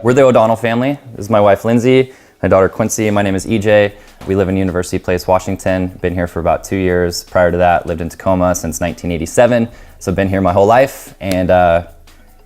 We're the O'Donnell family. This is my wife, Lindsay, my daughter, Quincy. My name is Ejay. We live in University Place, Washington. Been here for about 2 years. Prior to that, lived in Tacoma since 1987. So been here my whole life and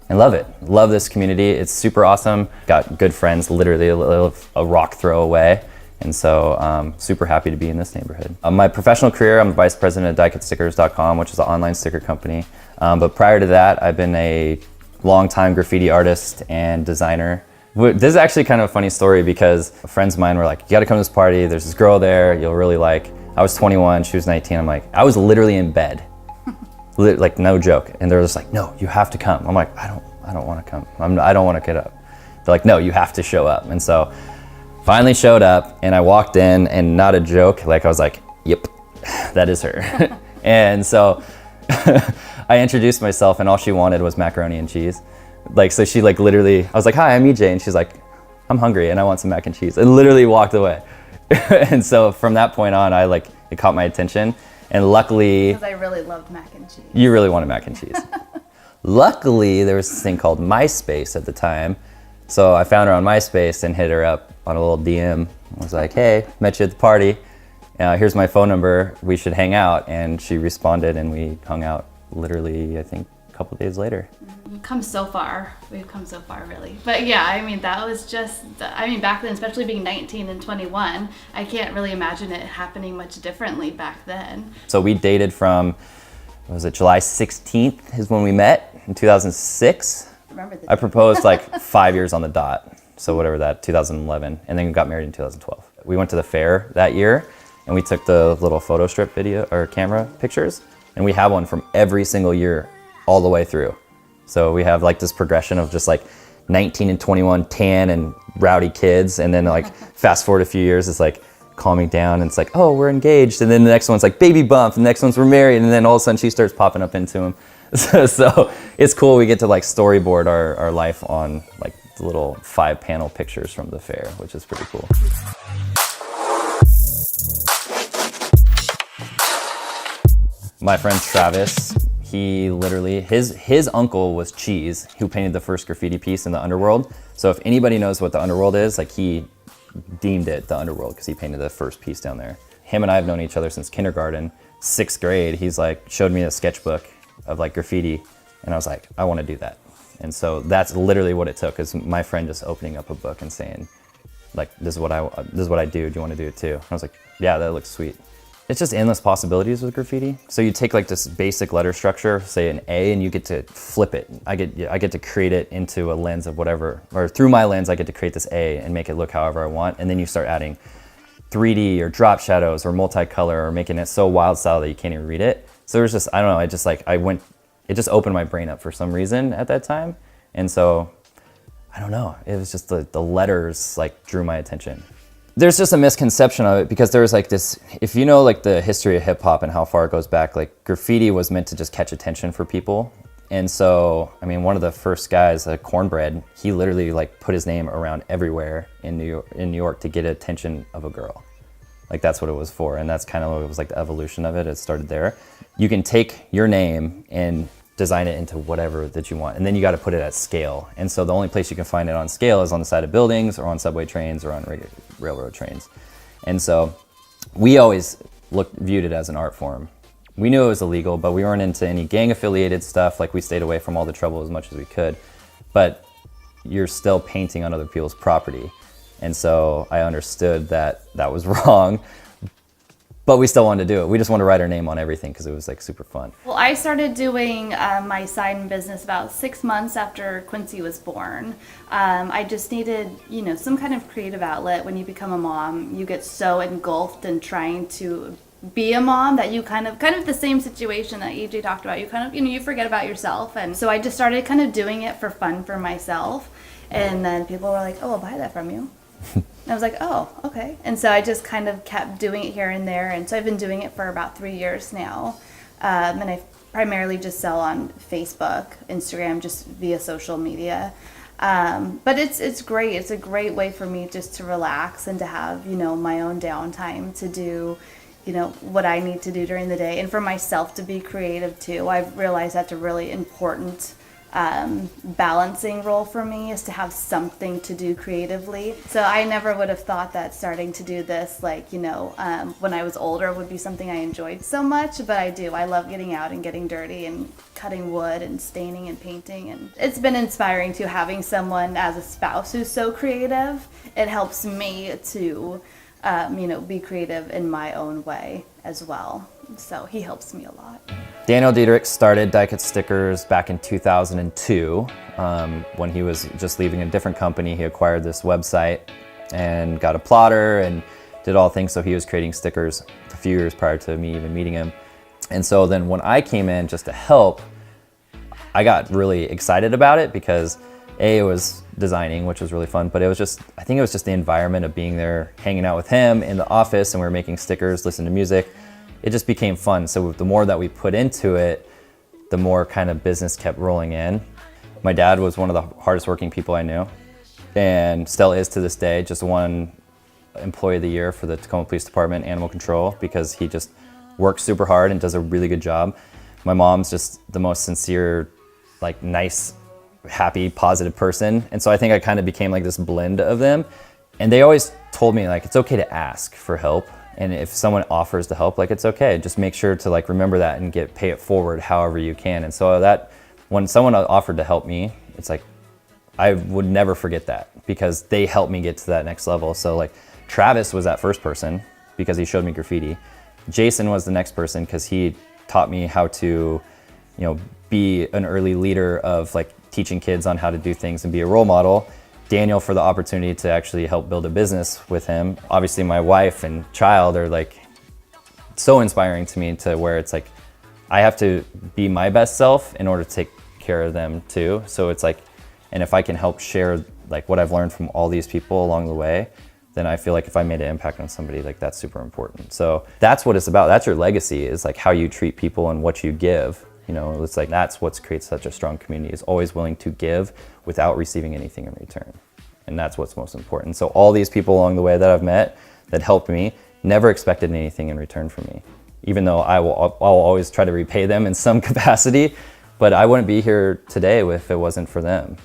love it. Love this community. It's super awesome. Got good friends, literally a rock throw away. And so super happy to be in this neighborhood. My professional career, I'm the vice president at diecutstickers.com, which is an online sticker company. But prior to that, I've been a longtime graffiti artist and designer. This is actually kind of a funny story because friends of mine were like, you gotta come to this party. There's this girl there you'll really like. I was 21, she was 19. I'm like, I was literally in bed, like no joke. And they're just like, no, you have to come. I'm like, I don't want to come. I don't want to get up. They're like, no, you have to show up. And so finally showed up and I walked in and not a joke, like I was like, yep, that is her. And so I introduced myself and all she wanted was macaroni and cheese. Like, so she like literally, I was like, hi, I'm Ejay. And she's like, I'm hungry and I want some mac and cheese. And literally walked away. And so from that point on, it caught my attention. And luckily, because I really loved mac and cheese. You really wanted mac and cheese. Luckily, there was this thing called MySpace at the time. So I found her on MySpace and hit her up on a little DM. I was like, hey, met you at the party. Here's my phone number. We should hang out. And she responded and we hung out literally, I think, a couple of days later. We've come so far. We've come so far, really. But yeah, I mean, that was just, back then, especially being 19 and 21, I can't really imagine it happening much differently back then. So we dated from, July 16th is when we met in 2006. I proposed like 5 years on the dot. So whatever that, 2011. And then we got married in 2012. We went to the fair that year and we took the little photo strip video or camera pictures. And we have one from every single year all the way through. So we have like this progression of just like 19 and 21 tan and rowdy kids. And then like fast forward a few years, it's like calming down and it's like, oh, we're engaged. And then the next one's like baby bump. And the next one's we're married. And then all of a sudden she starts popping up into him. So it's cool. We get to like storyboard our life on like the little 5-panel pictures from the fair, which is pretty cool. My friend Travis, he literally, his uncle was Cheese, who painted the first graffiti piece in the underworld. So if anybody knows what the underworld is, like he deemed it the underworld because he painted the first piece down there. Him and I have known each other since kindergarten, 6th grade. He's like, showed me a sketchbook of like graffiti and I was like, I want to do that. And so that's literally what it took, is my friend just opening up a book and saying, like, this is what I do. Do you want to do it too? And I was like, yeah, that looks sweet. It's just endless possibilities with graffiti. So you take like this basic letter structure, say an A, and you get to flip it. I get to create it into a lens of whatever, or through my lens, I get to create this A and make it look however I want. And then you start adding 3D or drop shadows or multicolor or making it so wild style that you can't even read it. So there's just, I don't know, it just opened my brain up for some reason at that time. And so, I don't know, it was just the letters like drew my attention. There's just a misconception of it because there was like this, if you know like the history of hip hop and how far it goes back, like graffiti was meant to just catch attention for people. And so, I mean, one of the first guys, Cornbread, he literally like put his name around everywhere in New York to get attention of a girl. Like that's what it was for. And that's kind of what it was like the evolution of it. It started there. You can take your name and design it into whatever that you want. And then you got to put it at scale. And so the only place you can find it on scale is on the side of buildings or on subway trains or on railroad trains. And so we always viewed it as an art form. We knew it was illegal, but we weren't into any gang affiliated stuff. Like we stayed away from all the trouble as much as we could, but you're still painting on other people's property. And so I understood that that was wrong, but we still wanted to do it. We just wanted to write our name on everything because it was like super fun. Well, I started doing my sign business about 6 months after Quincy was born. I just needed, some kind of creative outlet. When you become a mom, you get so engulfed in trying to be a mom that you kind of the same situation that Ejay talked about. You you forget about yourself. And so I just started kind of doing it for fun for myself. And then people were like, oh, I'll buy that from you. And I was like, oh, okay. And so I just kind of kept doing it here and there. And so I've been doing it for about 3 years now. And I primarily just sell on Facebook, Instagram, just via social media. But it's great. It's a great way for me just to relax and to have, my own downtime to do, what I need to do during the day. And for myself to be creative too. I've realized that's a really important balancing role for me, is to have something to do creatively. So I never would have thought that starting to do this, like, when I was older would be something I enjoyed so much, but I do. I love getting out and getting dirty and cutting wood and staining and painting. And it's been inspiring to having someone as a spouse who's so creative. It helps me to, be creative in my own way as well. So he helps me a lot. Daniel Diederich started Die Cut Stickers back in 2002. When he was just leaving a different company, he acquired this website and got a plotter and did all things. So he was creating stickers a few years prior to me even meeting him. And so then when I came in just to help, I got really excited about it because it was designing, which was really fun, but I think it was just the environment of being there, hanging out with him in the office, and we were making stickers, listening to music. It just became fun. So the more that we put into it, the more kind of business kept rolling in. My dad was one of the hardest working people I knew, and still is to this day. Just won Employee of the Year for the Tacoma Police Department Animal Control because he just works super hard and does a really good job. My mom's just the most sincere, like nice, happy, positive person. And so I think I kind of became like this blend of them. And they always told me like, it's okay to ask for help. And if someone offers to help, like it's okay. Just make sure to like remember that and pay it forward however you can. And so that when someone offered to help me, it's like, I would never forget that because they helped me get to that next level. So like Travis was that first person because he showed me graffiti. Jason was the next person because he taught me how to, be an early leader of like teaching kids on how to do things and be a role model. Daniel for the opportunity to actually help build a business with him. Obviously my wife and child are like so inspiring to me to where it's like, I have to be my best self in order to take care of them too. So it's like, and if I can help share like what I've learned from all these people along the way, then I feel like if I made an impact on somebody, like that's super important. So that's what it's about. That's your legacy, is like how you treat people and what you give. It's like that's what creates such a strong community, is always willing to give without receiving anything in return. And that's what's most important. So all these people along the way that I've met that helped me never expected anything in return from me, even though I'll always try to repay them in some capacity, but I wouldn't be here today if it wasn't for them.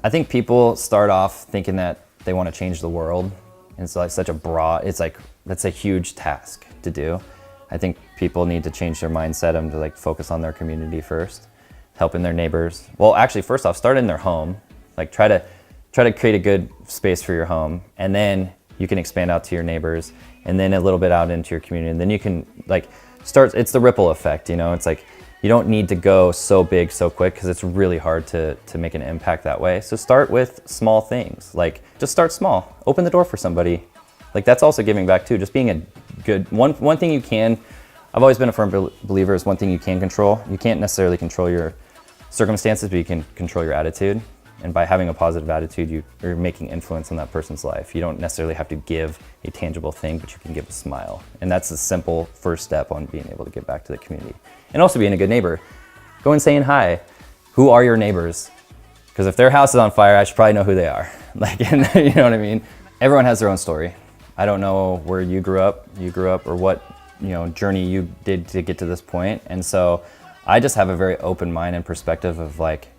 I think people start off thinking that they want to change the world. And it's like that's a huge task to do. I think people need to change their mindset and to like focus on their community first, helping their neighbors. Well, actually, first off, start in their home. Like try to create a good space for your home, and then you can expand out to your neighbors, and then a little bit out into your community. And then you can like it's the ripple effect, It's like you don't need to go so big so quick because it's really hard to make an impact that way. So start with small things, like just start small, open the door for somebody. Like that's also giving back too, just being a good, one thing you can, I've always been a firm believer is one thing you can control. You can't necessarily control your circumstances, but you can control your attitude. And by having a positive attitude, you're making influence on that person's life. You don't necessarily have to give a tangible thing, but you can give a smile. And that's a simple first step on being able to give back to the community. And also being a good neighbor. Go and saying hi. Who are your neighbors? Because if their house is on fire, I should probably know who they are. Like, you know what I mean? Everyone has their own story. I don't know where you grew up, or what journey you did to get to this point. And so I just have a very open mind and perspective of like,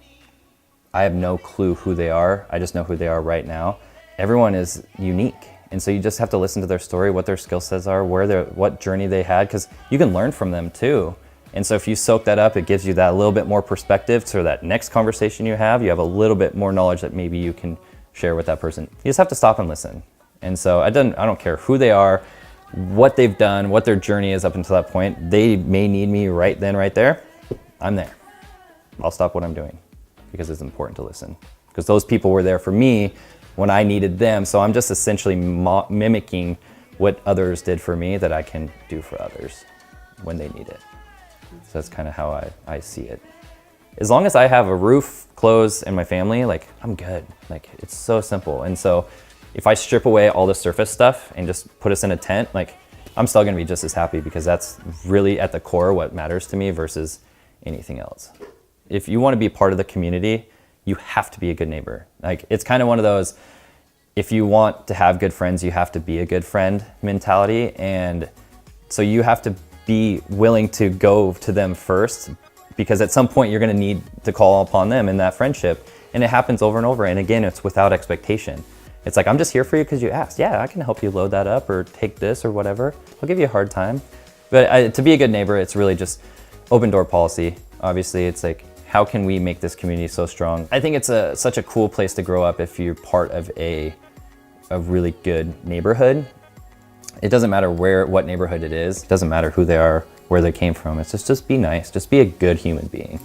I have no clue who they are. I just know who they are right now. Everyone is unique. And so you just have to listen to their story, what their skill sets are, what journey they had, because you can learn from them too. And so if you soak that up, it gives you that little bit more perspective, so that next conversation you have a little bit more knowledge that maybe you can share with that person. You just have to stop and listen. And so I don't care who they are, what they've done, what their journey is up until that point. They may need me right then, right there. I'm there. I'll stop what I'm doing because it's important to listen. Because those people were there for me when I needed them. So I'm just essentially mimicking what others did for me that I can do for others when they need it. So that's kind of how I see it. As long as I have a roof, clothes, and my family, like I'm good. Like it's so simple. And so if I strip away all the surface stuff and just put us in a tent, like I'm still gonna be just as happy, because that's really at the core what matters to me versus anything else. If you wanna be part of the community, you have to be a good neighbor. Like it's kind of one of those, if you want to have good friends, you have to be a good friend mentality. And so you have to be willing to go to them first because at some point you're going to need to call upon them in that friendship. And it happens over and over. And again, it's without expectation. It's like, I'm just here for you because you asked. Yeah, I can help you load that up or take this or whatever. I'll give you a hard time. But to be a good neighbor, it's really just open door policy. Obviously, it's like, how can we make this community so strong? I think it's such a cool place to grow up if you're part of a really good neighborhood. It doesn't matter what neighborhood it is. It doesn't matter who they are, where they came from. It's just be nice. Just be a good human being.